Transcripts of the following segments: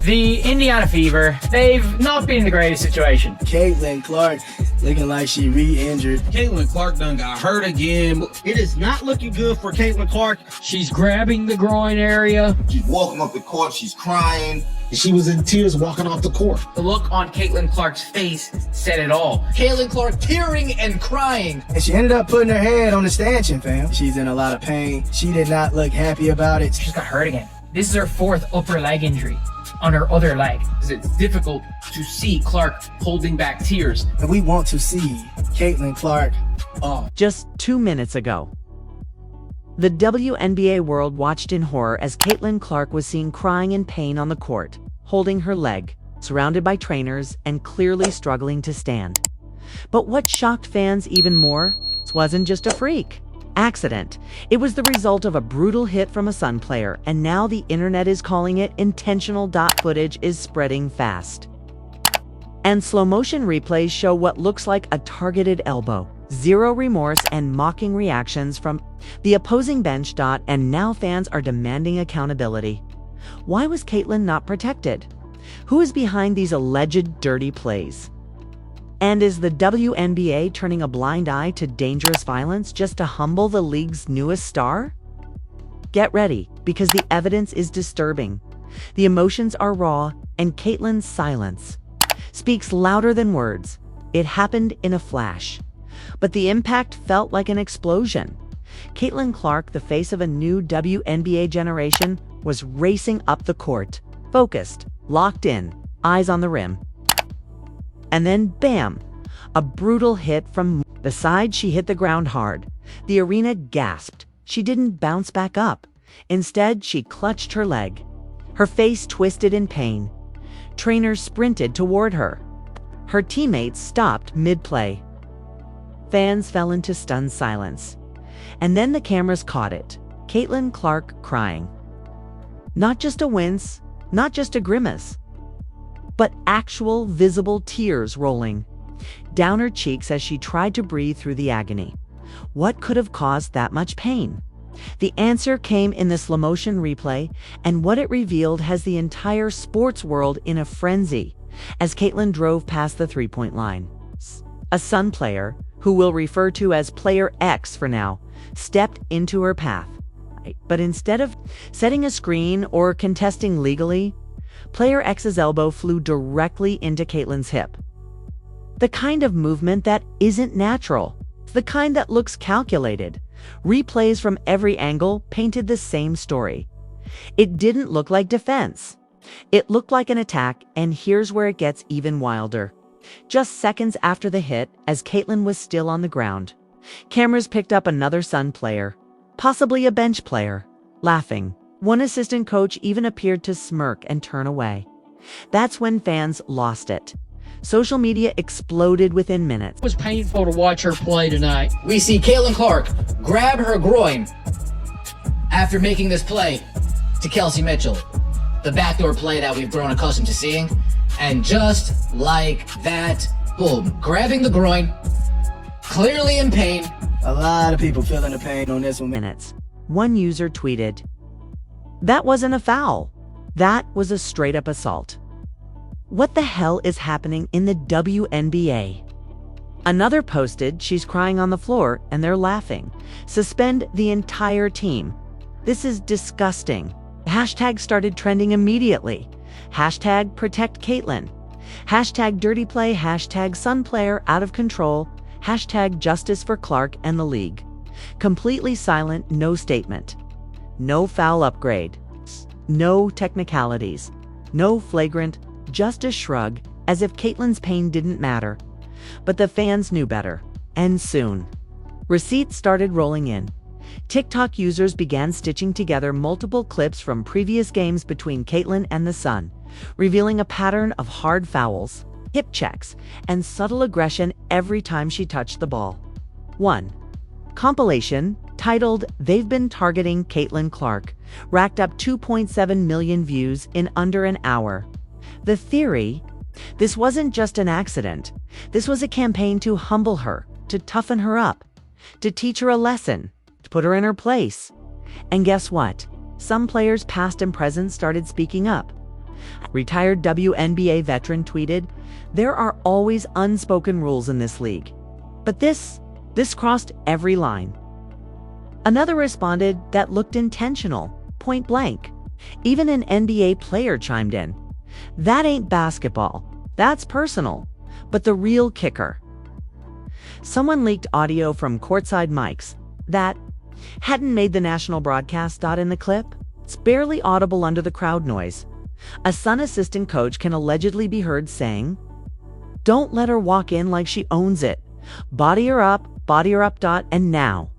The Indiana Fever, they've not been in the greatest situation. Caitlin Clark looking like she re-injured. Caitlin Clark done got hurt again. It is not looking good for Caitlin Clark. She's grabbing the groin area. She's walking off the court, she's crying. She was in tears walking off the court. The look on Caitlin Clark's face said it all. Caitlin Clark tearing and crying. And she ended up putting her head on the stanchion, fam. She's in a lot of pain. She did not look happy about it. She just got hurt again. This is her fourth upper leg injury on her other leg. It's difficult to see Clark holding back tears. And we want to see Caitlin Clark off. Just 2 minutes ago, the WNBA world watched in horror as Caitlin Clark was seen crying in pain on the court, holding her leg, surrounded by trainers and clearly struggling to stand. But what shocked fans even more wasn't just a freak accident. It was the result of a brutal hit from a Sun player, and now the internet is calling it intentional. Footage is spreading fast, and slow-motion replays show what looks like a targeted elbow. Zero remorse and mocking reactions from the opposing bench. And now fans are demanding accountability. Why was Caitlin not protected? Who is behind these alleged dirty plays? And is the WNBA turning a blind eye to dangerous violence just to humble the league's newest star? Get ready, because the evidence is disturbing. The emotions are raw, and Caitlin's silence speaks louder than words. It happened in a flash, but the impact felt like an explosion. Caitlin Clark, the face of a new WNBA generation, was racing up the court, focused, locked in, eyes on the rim. And then, bam, a brutal hit from the side. She hit the ground hard. The arena gasped. She didn't bounce back up. Instead, she clutched her leg, her face twisted in pain. Trainers sprinted toward her. Her teammates stopped mid-play. Fans fell into stunned silence. And then the cameras caught it. Caitlin Clark crying. Not just a wince, not just a grimace, but actual visible tears rolling down her cheeks as she tried to breathe through the agony. What could have caused that much pain? The answer came in the slow-motion replay, and what it revealed has the entire sports world in a frenzy as Caitlin drove past the three-point line. A Sun player, who we'll refer to as Player X for now, stepped into her path. But instead of setting a screen or contesting legally, Player X's elbow flew directly into Caitlin's hip. The kind of movement that isn't natural, the kind that looks calculated. Replays from every angle painted the same story. It didn't look like defense. It looked like an attack, and here's where it gets even wilder. Just seconds after the hit, as Caitlin was still on the ground, cameras picked up another Sun player, possibly a bench player, laughing. One assistant coach even appeared to smirk and turn away. That's when fans lost it. Social media exploded within minutes. It was painful to watch her play tonight. We see Caitlin Clark grab her groin after making this play to Kelsey Mitchell. The backdoor play that we've grown accustomed to seeing. And just like that, boom, grabbing the groin, clearly in pain. A lot of people feeling the pain on this one. Minutes. One user tweeted, "That wasn't a foul. That was a straight-up assault. What the hell is happening in the WNBA?" Another posted, "She's crying on the floor and they're laughing. Suspend the entire team. This is disgusting." Hashtag started trending immediately. Hashtag protect Caitlin. Hashtag dirty play. Hashtag Sun player out of control. Hashtag justice for Clark and the league. Completely silent, no statement. No foul upgrade. No technicalities. No flagrant, just a shrug, as if Caitlin's pain didn't matter. But the fans knew better. And soon, receipts started rolling in. TikTok users began stitching together multiple clips from previous games between Caitlin and the Sun, revealing a pattern of hard fouls, hip checks, and subtle aggression every time she touched the ball. One compilation, titled "They've Been Targeting Caitlin Clark," racked up 2.7 million views in under an hour. The theory? This wasn't just an accident. This was a campaign to humble her, to toughen her up, to teach her a lesson, to put her in her place. And guess what? Some players past and present started speaking up. Retired WNBA veteran tweeted, "There are always unspoken rules in this league. But this crossed every line." Another responded, "That looked intentional, point blank." Even an NBA player chimed in, "That ain't basketball. That's personal." But the real kicker. Someone leaked audio from courtside mics that hadn't made the national broadcast. In the clip, it's barely audible under the crowd noise. A Sun assistant coach can allegedly be heard saying, "Don't let her walk in like she owns it. Body her up. And now,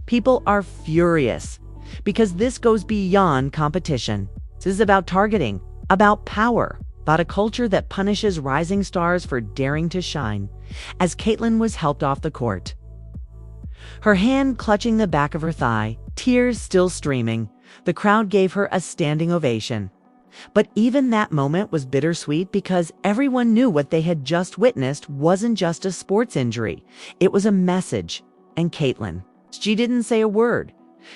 people are furious because this goes beyond competition. This is about targeting, about power, about a culture that punishes rising stars for daring to shine," as Caitlin was helped off the court. Her hand clutching the back of her thigh, tears still streaming, the crowd gave her a standing ovation. But even that moment was bittersweet because everyone knew what they had just witnessed wasn't just a sports injury. It was a message. And Caitlin, she didn't say a word.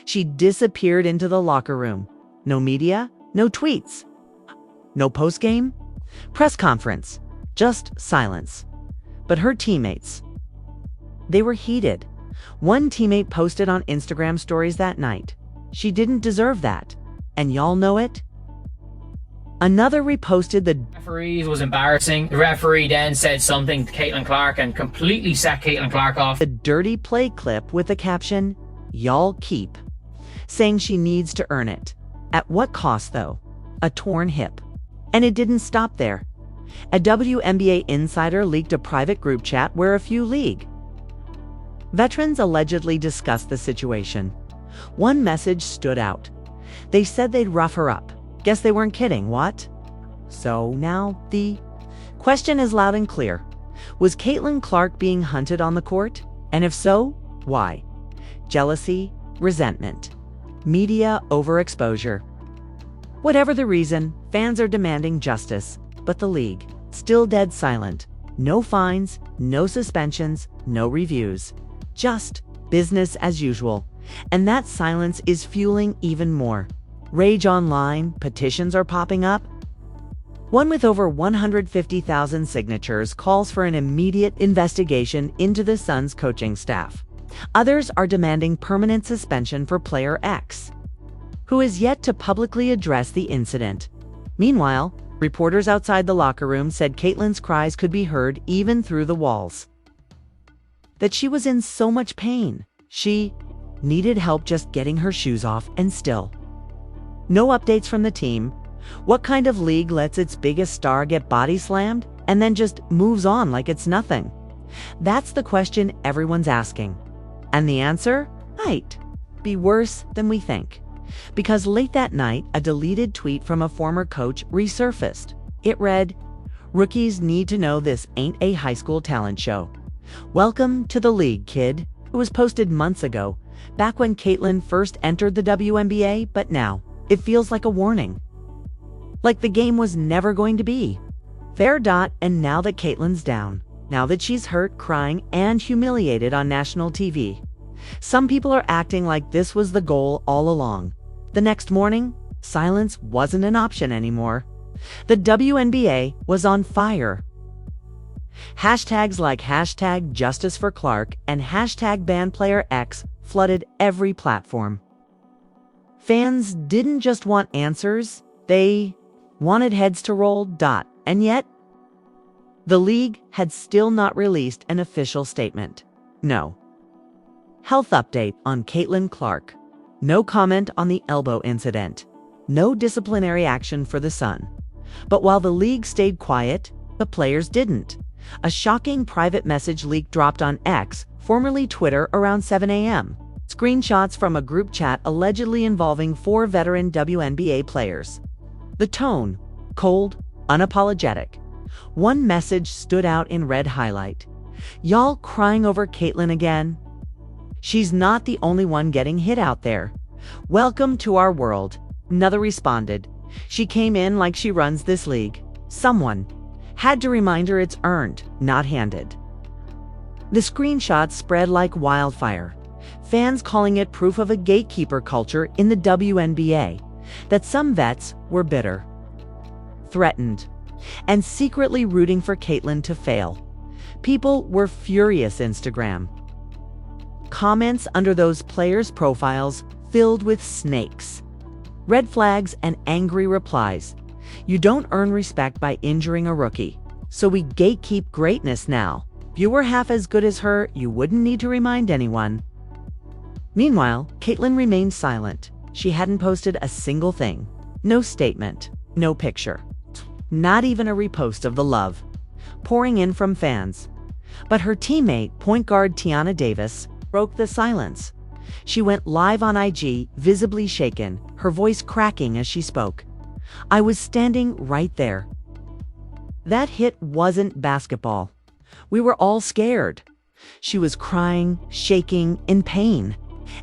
She disappeared into the locker room. No media, no tweets, no postgame, press conference, just silence. But her teammates, they were heated. One teammate posted on Instagram stories that night, "She didn't deserve that. And y'all know it." Another reposted the Referee was embarrassing. The referee then said something to Caitlin Clark and completely set Caitlin Clark off. dirty play clip with the caption, "Y'all keep," saying she needs to earn it. At what cost, though? A torn hip. And it didn't stop there. A WNBA insider leaked a private group chat where a few league veterans allegedly discussed the situation. One message stood out. They said they'd rough her up. Guess they weren't kidding, what? So now the question is loud and clear. Was Caitlin Clark being hunted on the court? And if so, why? Jealousy, resentment, media overexposure. Whatever the reason, fans are demanding justice, but the league, still dead silent. No fines, no suspensions, no reviews. Just business as usual. And that silence is fueling even more rage online. Petitions are popping up. One with over 150,000 signatures calls for an immediate investigation into the Suns' coaching staff. Others are demanding permanent suspension for player X, who is yet to publicly address the incident. Meanwhile, reporters outside the locker room said Caitlin's cries could be heard even through the walls. That she was in so much pain. She needed help just getting her shoes off, and still no updates from the team. What kind of league lets its biggest star get body slammed and then just moves on like it's nothing? That's the question everyone's asking. And the answer might be worse than we think. Because late that night, a deleted tweet from a former coach resurfaced. It read, "Rookies need to know this ain't a high school talent show. Welcome to the league, kid." It was posted months ago, back when Caitlin first entered the WNBA, but now it feels like a warning. Like the game was never going to be fair. And now that Caitlin's down, now that she's hurt, crying, and humiliated on national TV, some people are acting like this was the goal all along. The next morning, silence wasn't an option anymore. The WNBA was on fire. Hashtags like hashtag Justice for Clark and hashtag Ban Player X flooded every platform. Fans didn't just want answers, they wanted heads to roll. And yet, the league had still not released an official statement. No health update on Caitlin Clark. No comment on the elbow incident. No disciplinary action for the Sun. But while the league stayed quiet, the players didn't. A shocking private message leak dropped on X, formerly Twitter, around 7 a.m. Screenshots from a group chat allegedly involving 4 veteran WNBA players. The tone, cold, unapologetic. One message stood out in red highlight. "Y'all crying over Caitlin again? She's not the only one getting hit out there. Welcome to our world." Another responded, "She came in like she runs this league. Someone had to remind her it's earned, not handed." The screenshots spread like wildfire. Fans calling it proof of a gatekeeper culture in the WNBA, that some vets were bitter. threatened, and secretly rooting for Caitlyn to fail. People were furious. Instagram comments under those players' profiles filled with snakes, red flags, and angry replies. You don't earn respect by injuring a rookie, so we gatekeep greatness now. If you were half as good as her, you wouldn't need to remind anyone. Meanwhile, Caitlyn remained silent. She hadn't posted a single thing. No statement, no picture, not even a repost of the love pouring in from fans. But her teammate, point guard Tiana Davis, broke the silence. She went live on IG, visibly shaken, her voice cracking as she spoke. I was standing right there. That hit wasn't basketball. We were all scared. She was crying, shaking, in pain.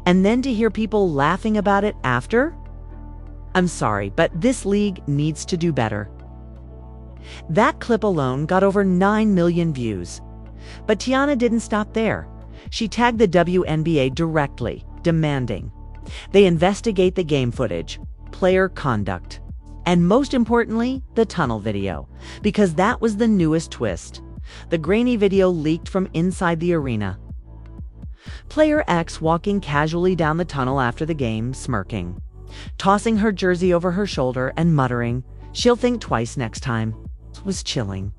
And then to hear people laughing about it after? I'm sorry, but this league needs to do better. That clip alone got over 9 million views. But Tiana didn't stop there. She tagged the WNBA directly, demanding they investigate the game footage, player conduct, and most importantly, the tunnel video, because that was the newest twist. The grainy video leaked from inside the arena. Player X walking casually down the tunnel after the game, smirking, tossing her jersey over her shoulder and muttering, "She'll think twice next time." It was chilling.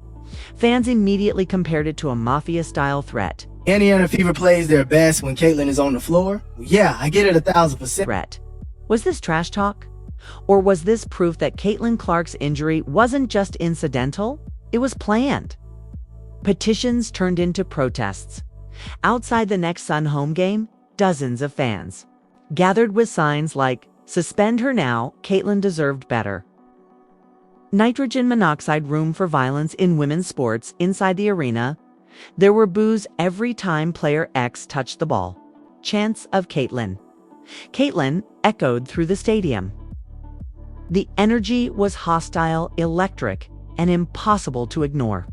Fans immediately compared it to a mafia-style threat. Indiana Fever plays their best when Caitlyn is on the floor. Yeah, I get it 1,000%. Threat. Was this trash talk? Or was this proof that Caitlyn Clark's injury wasn't just incidental? It was planned. Petitions turned into protests. Outside the next Sun home game, dozens of fans gathered with signs like, "Suspend her now, Caitlyn deserved better." Nitrogen monoxide room for violence in women's sports inside the arena. There were boos every time player X touched the ball. Chants of Caitlyn. Caitlyn echoed through the stadium. The energy was hostile, electric, and impossible to ignore.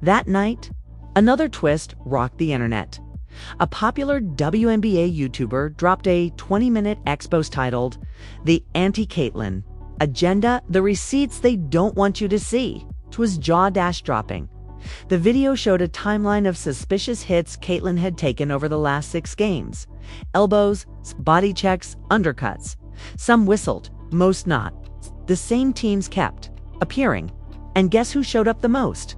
That night, another twist rocked the internet. A popular WNBA YouTuber dropped a 20-minute expo titled, "The Anti-Caitlyn Agenda, the Receipts They Don't Want You to See." It was jaw-dropping. The video showed a timeline of suspicious hits Caitlyn had taken over the last 6 games. Elbows, body checks, undercuts. Some whistled, most not. The same teams kept appearing. And guess who showed up the most?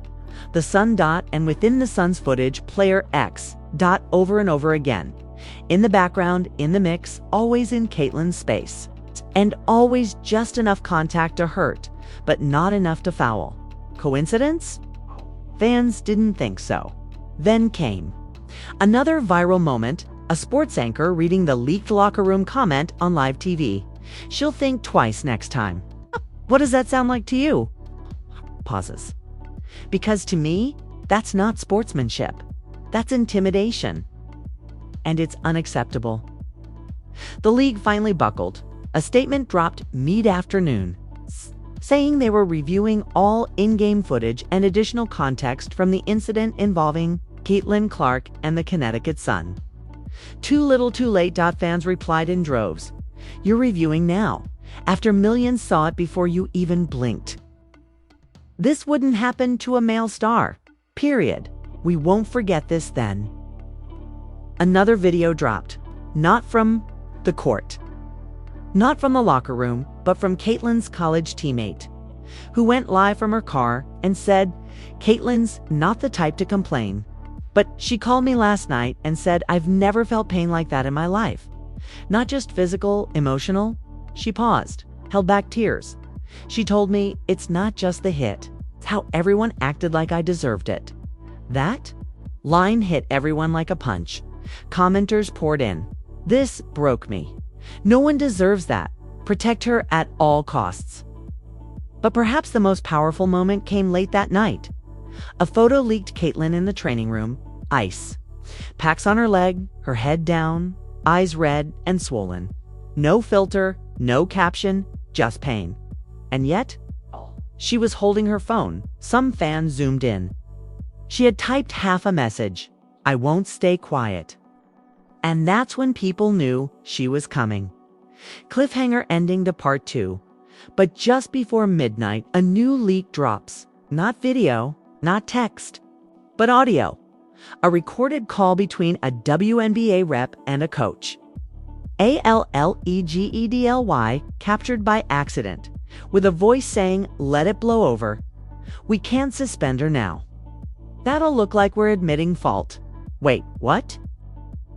The Sun dot, and within the Sun's footage, player X dot over and over again. In the background, in the mix, always in Caitlyn's space. And always just enough contact to hurt, but not enough to foul. Coincidence? Fans didn't think so. Then came another viral moment, a sports anchor reading the leaked locker room comment on live TV. "She'll think twice next time." What does that sound like to you? Pauses. Because to me, that's not sportsmanship. That's intimidation. And it's unacceptable. The league finally buckled. A statement dropped mid-afternoon, saying they were reviewing all in-game footage and additional context from the incident involving Caitlyn Clark and the Connecticut Sun. Too little too late. Fans replied in droves. You're reviewing now, after millions saw it before you even blinked. This wouldn't happen to a male star. Period. We won't forget this then. Another video dropped, not from the court, not from the locker room, but from Caitlyn's college teammate, who went live from her car and said, "Caitlyn's not the type to complain, but she called me last night and said I've never felt pain like that in my life. Not just physical, emotional." She paused, held back tears. She told me, "It's not just the hit. It's how everyone acted like I deserved it." That line hit everyone like a punch. Commenters poured in. "This broke me. No one deserves that. Protect her at all costs." But perhaps the most powerful moment came late that night. A photo leaked Caitlyn in the training room, ice. Packs on her leg, her head down, eyes red and swollen. No filter, no caption, just pain. And yet, she was holding her phone. Some fans zoomed in. She had typed half a message, "I won't stay quiet." And that's when people knew she was coming. Cliffhanger ending to part 2. But just before midnight, a new leak drops. Not video, not text, but audio. A recorded call between a WNBA rep and a coach. ALLEGEDLY, captured by accident, with a voice saying, "Let it blow over. We can't suspend her now." That'll look like we're admitting fault. Wait, what?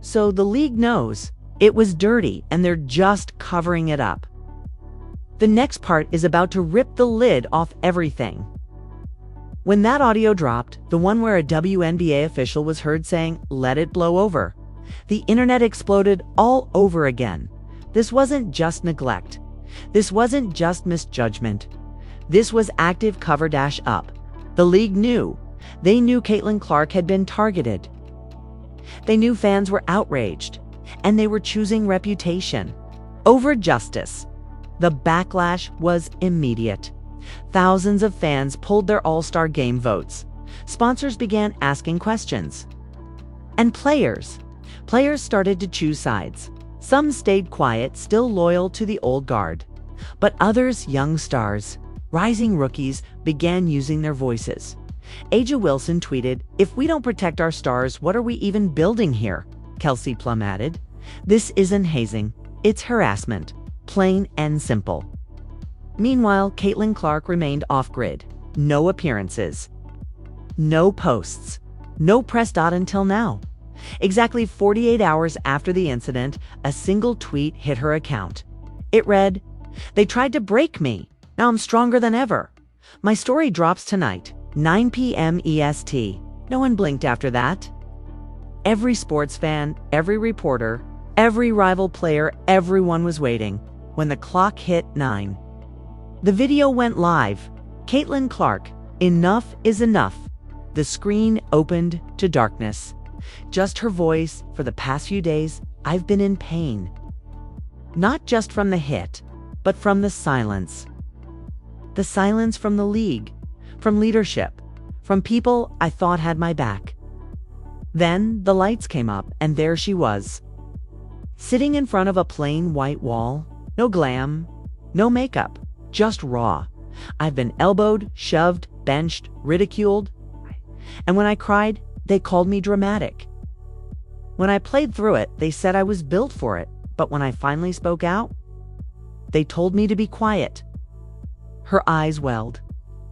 So the league knows it was dirty and they're just covering it up. The next part is about to rip the lid off everything. When that audio dropped, the one where a WNBA official was heard saying, "Let it blow over," the internet exploded all over again. This wasn't just neglect. This wasn't just misjudgment. This was active cover-up. The league knew. They knew Caitlin Clark had been targeted. They knew fans were outraged, and they were choosing reputation over justice. The backlash was immediate. Thousands of fans pulled their All-Star Game votes. Sponsors began asking questions. And players started to choose sides. Some stayed quiet, still loyal to the old guard. But others, young stars, rising rookies, began using their voices. A'ja Wilson tweeted, "If we don't protect our stars, what are we even building here?" Kelsey Plum added, "This isn't hazing, it's harassment, plain and simple." Meanwhile, Caitlin Clark remained off-grid. No appearances. No posts. No press. Until now. Exactly 48 hours after the incident, a single tweet hit her account. It read, "They tried to break me. Now I'm stronger than ever. My story drops tonight, 9 p.m. EST. No one blinked after that. Every sports fan, every reporter, every rival player, everyone was waiting. When the clock hit 9. The video went live. Caitlin Clark, "Enough is enough." The screen opened to darkness. Just her voice. "For the past few days, I've been in pain. Not just from the hit, but from the silence. The silence from the league, from leadership, from people I thought had my back." Then the lights came up, and there she was. Sitting in front of a plain white wall. No glam, no makeup, just raw. I've been elbowed, shoved, benched, ridiculed. And when I cried, they called me dramatic. When I played through it, they said I was built for it. But when I finally spoke out, they told me to be quiet. Her eyes welled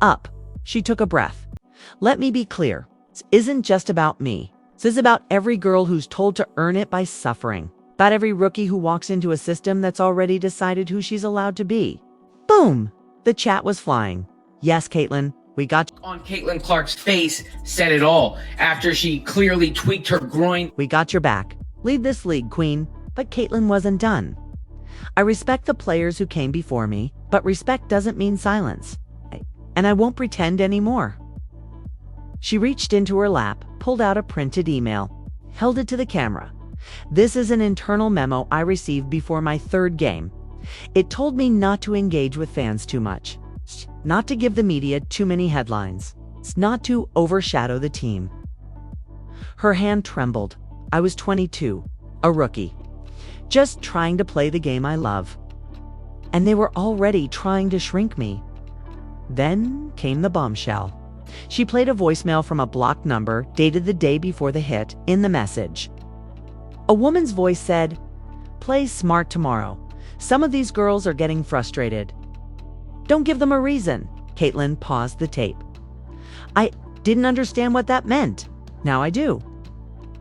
up. She took a breath. "Let me be clear. This isn't just about me. This is about every girl who's told to earn it by suffering. About every rookie who walks into a system that's already decided who she's allowed to be." Boom! The chat was flying. "Yes, Caitlin, we got On Caitlin Clark's face said it all after she clearly tweaked her groin. We got your back. Lead this league, queen." But Caitlin wasn't done. "I respect the players who came before me, but respect doesn't mean silence. And I won't pretend anymore." She reached into her lap, pulled out a printed email, held it to the camera. "This is an internal memo I received before my third game. It told me not to engage with fans too much, not to give the media too many headlines, not to overshadow the team." Her hand trembled. "I was 22, a rookie, just trying to play the game I love. And they were already trying to shrink me." Then came the bombshell. She played a voicemail from a blocked number dated the day before the hit. In the message, a woman's voice said, "Play smart tomorrow. Some of these girls are getting frustrated. Don't give them a reason." Caitlin paused the tape. "I didn't understand what that meant. Now I do."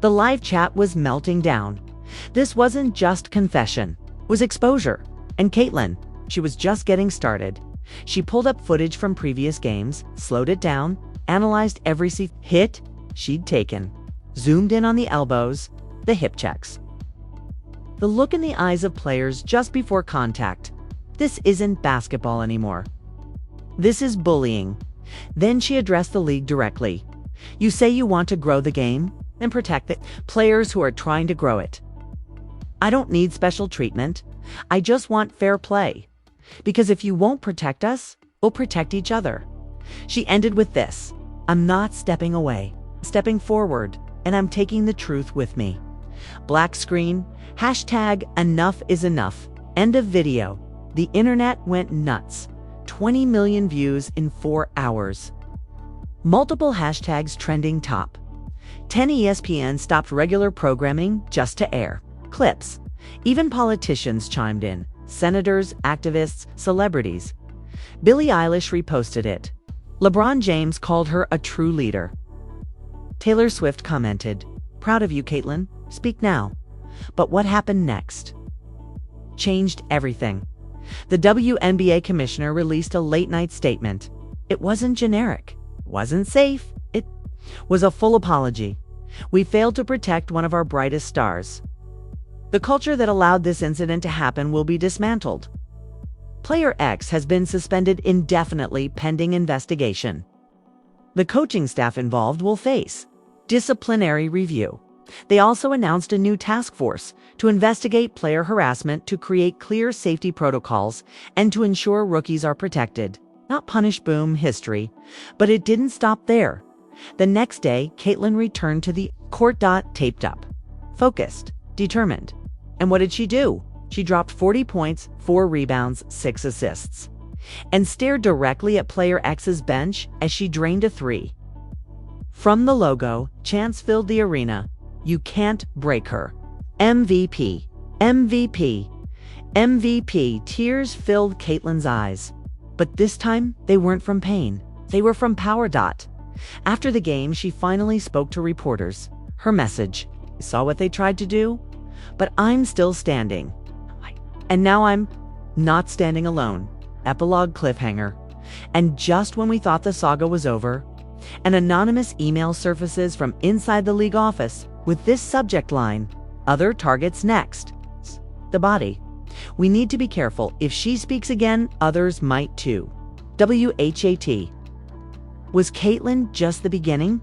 The live chat was melting down. This wasn't just confession. It was exposure. And Caitlin, she was just getting started. She pulled up footage from previous games, slowed it down, analyzed every hit she'd taken, zoomed in on the elbows, the hip checks. The look in the eyes of players just before contact. This isn't basketball anymore. This is bullying. Then she addressed the league directly. "You say you want to grow the game and protect the players who are trying to grow it. I don't need special treatment. I just want fair play. Because if you won't protect us, we'll protect each other." She ended with this: "I'm not stepping away, stepping forward, and I'm taking the truth with me." Black screen, #enough is enough, end of video. The internet went nuts. 20 million views in 4 hours. Multiple hashtags trending top. 10 ESPN stopped regular programming just to air clips. Even politicians chimed in. Senators, activists, celebrities. Billie Eilish reposted it. LeBron James called her a true leader. Taylor Swift commented, "Proud of you, Caitlyn. Speak now." But what happened next? Changed everything. The WNBA commissioner released a late-night statement. It wasn't generic. It wasn't safe. It was a full apology. We failed to protect one of our brightest stars. The culture that allowed this incident to happen will be dismantled. Player X has been suspended indefinitely pending investigation. The coaching staff involved will face disciplinary review. They also announced a new task force to investigate player harassment, to create clear safety protocols, and to ensure rookies are protected. Not punish. Boom, history. But it didn't stop there. The next day, Caitlyn returned to the court. Taped up, focused, determined. And what did she do? She dropped 40 points, 4 rebounds, 6 assists, and stared directly at player X's bench as she drained a 3. From the logo, chants filled the arena. You can't break her. MVP. MVP. MVP. Tears filled Caitlyn's eyes. But this time, they weren't from pain. They were from power. After the game, she finally spoke to reporters. Her message: saw what they tried to do, but I'm still standing. And now I'm not standing alone. Epilogue cliffhanger. And just when we thought the saga was over, an anonymous email surfaces from inside the league office with this subject line: other targets next. The body. We need to be careful. If she speaks again, others might too. WHAT. Was Caitlyn just the beginning?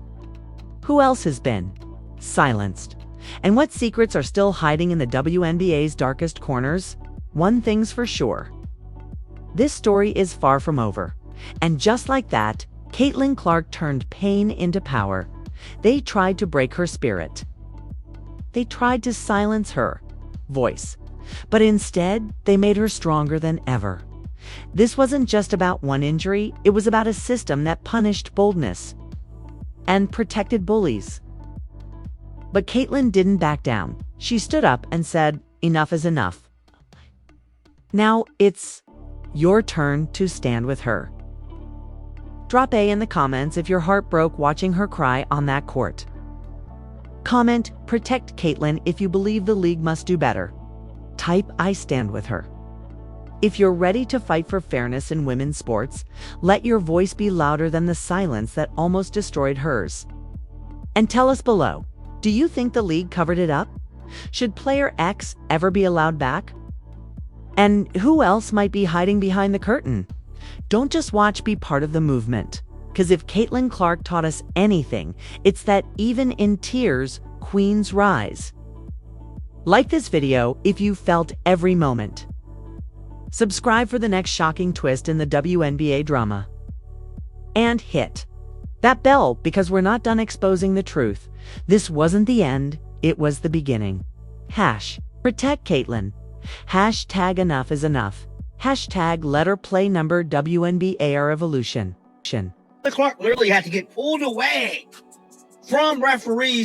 Who else has been silenced? And what secrets are still hiding in the WNBA's darkest corners? One thing's for sure. This story is far from over. And just like that, Caitlyn Clark turned pain into power. They tried to break her spirit. They tried to silence her voice. But instead, they made her stronger than ever. This wasn't just about one injury. It was about a system that punished boldness and protected bullies. But Caitlyn didn't back down. She stood up and said, enough is enough. Now it's your turn to stand with her. Drop A in the comments if your heart broke watching her cry on that court. Comment, protect Caitlyn if you believe the league must do better. Type, I stand with her. If you're ready to fight for fairness in women's sports, let your voice be louder than the silence that almost destroyed hers. And tell us below, do you think the league covered it up? Should player X ever be allowed back? And who else might be hiding behind the curtain? Don't just watch, be part of the movement. Because if Caitlyn Clark taught us anything, it's that even in tears, queens rise. Like this video if you felt every moment. Subscribe for the next shocking twist in the WNBA drama. And hit that bell because we're not done exposing the truth. This wasn't the end, it was the beginning. Protect Caitlyn. Hashtag enough is enough. Hashtag let her play number WNBA our evolution. Clark literally had to get pulled away from referees